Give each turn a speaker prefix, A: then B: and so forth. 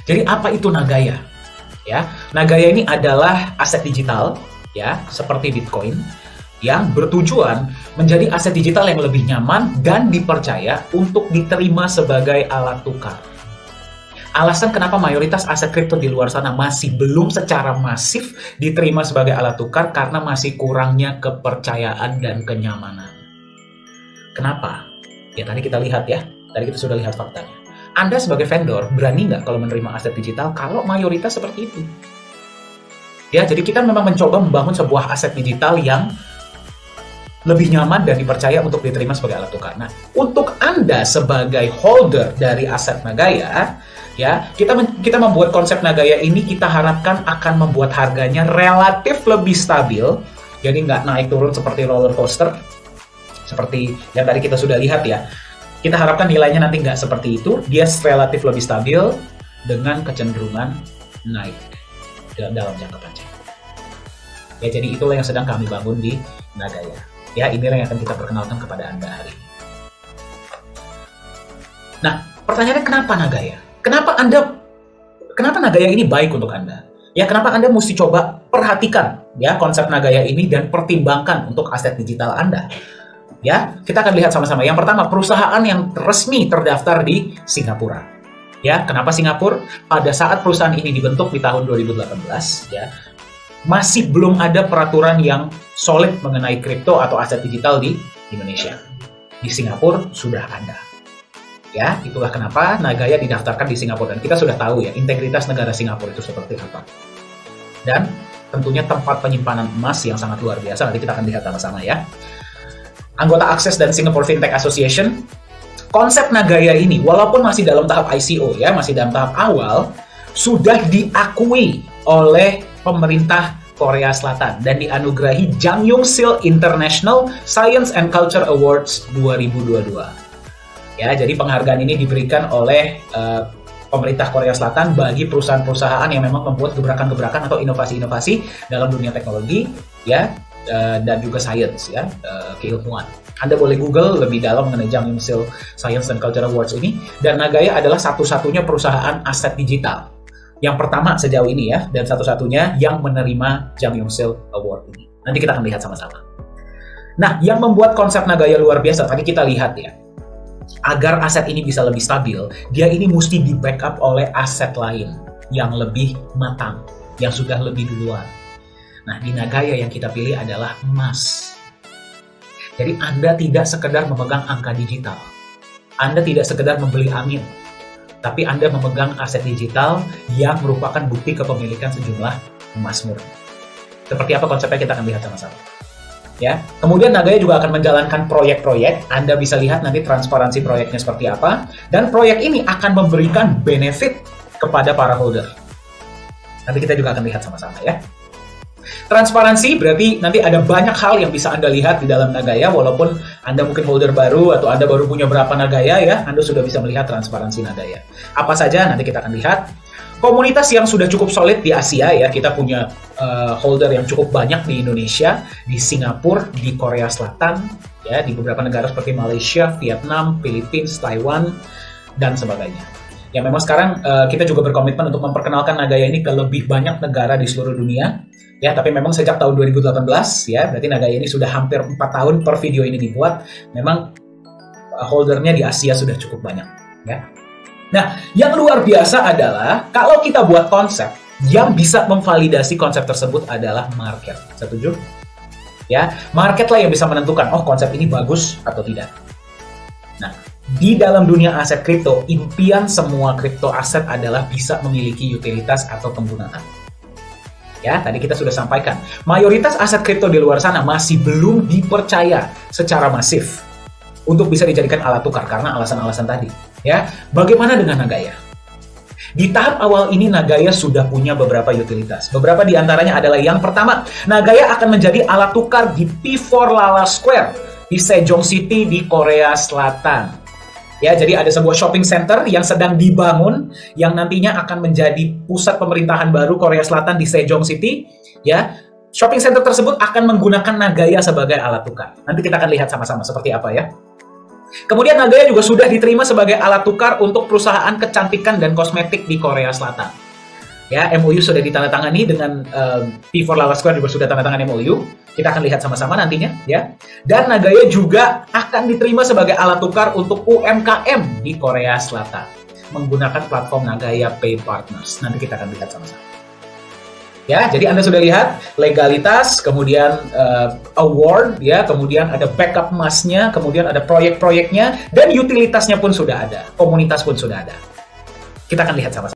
A: Jadi apa itu Nagaya? Ya, Nagaya ini adalah aset digital, ya, seperti Bitcoin, yang bertujuan menjadi aset digital yang lebih nyaman dan dipercaya untuk diterima sebagai alat tukar. Alasan kenapa mayoritas aset kripto di luar sana masih belum secara masif diterima sebagai alat tukar karena masih kurangnya kepercayaan dan kenyamanan. Kenapa? Ya tadi kita lihat ya, tadi kita sudah lihat faktanya. Anda sebagai vendor berani nggak kalau menerima aset digital kalau mayoritas seperti itu? Ya, jadi kita memang mencoba membangun sebuah aset digital yang lebih nyaman dan dipercaya untuk diterima sebagai alat tukar. Nah, untuk Anda sebagai holder dari aset Nagaya, ya, kita membuat konsep Nagaya ini kita harapkan akan membuat harganya relatif lebih stabil, jadi nggak naik turun seperti roller coaster, seperti yang tadi kita sudah lihat ya. Kita harapkan nilainya nanti nggak seperti itu, dia relatif lebih stabil dengan kecenderungan naik dalam jangka panjang. Ya, jadi itulah yang sedang kami bangun di Nagaya. Ya, inilah yang akan kita perkenalkan kepada Anda hari ini. Nah, pertanyaannya kenapa Nagaya? Kenapa Nagaya ini baik untuk Anda? Ya, kenapa Anda mesti coba perhatikan ya konsep Nagaya ini dan pertimbangkan untuk aset digital Anda? Ya, kita akan lihat sama-sama. Yang pertama, perusahaan yang resmi terdaftar di Singapura. Ya, kenapa Singapura? Pada saat perusahaan ini dibentuk di tahun 2018, ya, masih belum ada peraturan yang solid mengenai kripto atau aset digital di Indonesia. Di Singapura sudah ada. Ya, itulah kenapa Nagaya didaftarkan di Singapura. Dan kita sudah tahu ya, integritas negara Singapura itu seperti apa. Dan tentunya tempat penyimpanan emas yang sangat luar biasa. Nanti kita akan lihat sama-sama ya. Anggota Akses dan Singapore Fintech Association, konsep Nagaya ini walaupun masih dalam tahap ICO ya, masih dalam tahap awal, sudah diakui oleh pemerintah Korea Selatan dan dianugerahi Jangyoungsil International Science and Culture Awards 2022. Ya, jadi penghargaan ini diberikan oleh pemerintah Korea Selatan bagi perusahaan-perusahaan yang memang membuat gebrakan-gebrakan atau inovasi-inovasi dalam dunia teknologi ya. Dan juga science ya, keilmuan. Anda boleh Google lebih dalam mengenai Jangyoungsil Science and Culture Awards ini, dan Nagaya adalah satu-satunya perusahaan aset digital yang pertama sejauh ini ya, dan satu-satunya yang menerima Jangyoungsil Award ini. Nanti kita akan lihat sama-sama. Nah, yang membuat konsep Nagaya luar biasa, tadi kita lihat ya, agar aset ini bisa lebih stabil, dia ini mesti di-backup oleh aset lain yang lebih matang, yang sudah lebih duluan. Nah, di Nagaya yang kita pilih adalah emas. Jadi Anda tidak sekedar memegang angka digital. Anda tidak sekedar membeli angin. Tapi Anda memegang aset digital yang merupakan bukti kepemilikan sejumlah emas murni. Seperti apa konsepnya kita akan lihat sama-sama. Ya. Kemudian Nagaya juga akan menjalankan proyek-proyek. Anda bisa lihat nanti transparansi proyeknya seperti apa. Dan proyek ini akan memberikan benefit kepada para holder. Nanti kita juga akan lihat sama-sama ya. Transparansi berarti nanti ada banyak hal yang bisa Anda lihat di dalam Nagaya, walaupun Anda mungkin holder baru atau Anda baru punya berapa Nagaya ya, Anda sudah bisa melihat transparansi Nagaya. Apa saja nanti kita akan lihat. Komunitas yang sudah cukup solid di Asia ya, kita punya holder yang cukup banyak di Indonesia, di Singapura, di Korea Selatan, ya, di beberapa negara seperti Malaysia, Vietnam, Filipina, Taiwan, dan sebagainya. Ya memang sekarang kita juga berkomitmen untuk memperkenalkan Nagaya ini ke lebih banyak negara di seluruh dunia. Ya, tapi memang sejak tahun 2018 ya, berarti Nagaya ini sudah hampir 4 tahun per video ini dibuat. Memang holdernya di Asia sudah cukup banyak ya. Nah, yang luar biasa adalah kalau kita buat konsep yang bisa memvalidasi konsep tersebut adalah market. Setuju? Ya, market lah yang bisa menentukan oh konsep ini bagus atau tidak. Nah, di dalam dunia aset kripto, impian semua kripto aset adalah bisa memiliki utilitas atau penggunaan. Ya, tadi kita sudah sampaikan, mayoritas aset kripto di luar sana masih belum dipercaya secara masif untuk bisa dijadikan alat tukar karena alasan-alasan tadi. Ya, bagaimana dengan Nagaya? Di tahap awal ini Nagaya sudah punya beberapa utilitas. Beberapa di antaranya adalah yang pertama, Nagaya akan menjadi alat tukar di P4 Lala Square di Sejong City di Korea Selatan. Ya, jadi ada sebuah shopping center yang sedang dibangun yang nantinya akan menjadi pusat pemerintahan baru Korea Selatan di Sejong City. Ya, shopping center tersebut akan menggunakan Nagaya sebagai alat tukar. Nanti kita akan lihat sama-sama seperti apa ya. Kemudian Nagaya juga sudah diterima sebagai alat tukar untuk perusahaan kecantikan dan kosmetik di Korea Selatan. Ya, MOU sudah ditandatangani dengan P4 Lala Square juga sudah tanda tangan MOU. Kita akan lihat sama-sama nantinya, ya. Dan Nagaya juga akan diterima sebagai alat tukar untuk UMKM di Korea Selatan menggunakan platform Nagaya Pay Partners. Nanti kita akan lihat sama-sama. Ya, jadi Anda sudah lihat legalitas, kemudian award, ya, kemudian ada backup emasnya, kemudian ada proyek-proyeknya, dan utilitasnya pun sudah ada, komunitas pun sudah ada. Kita akan lihat sama-sama.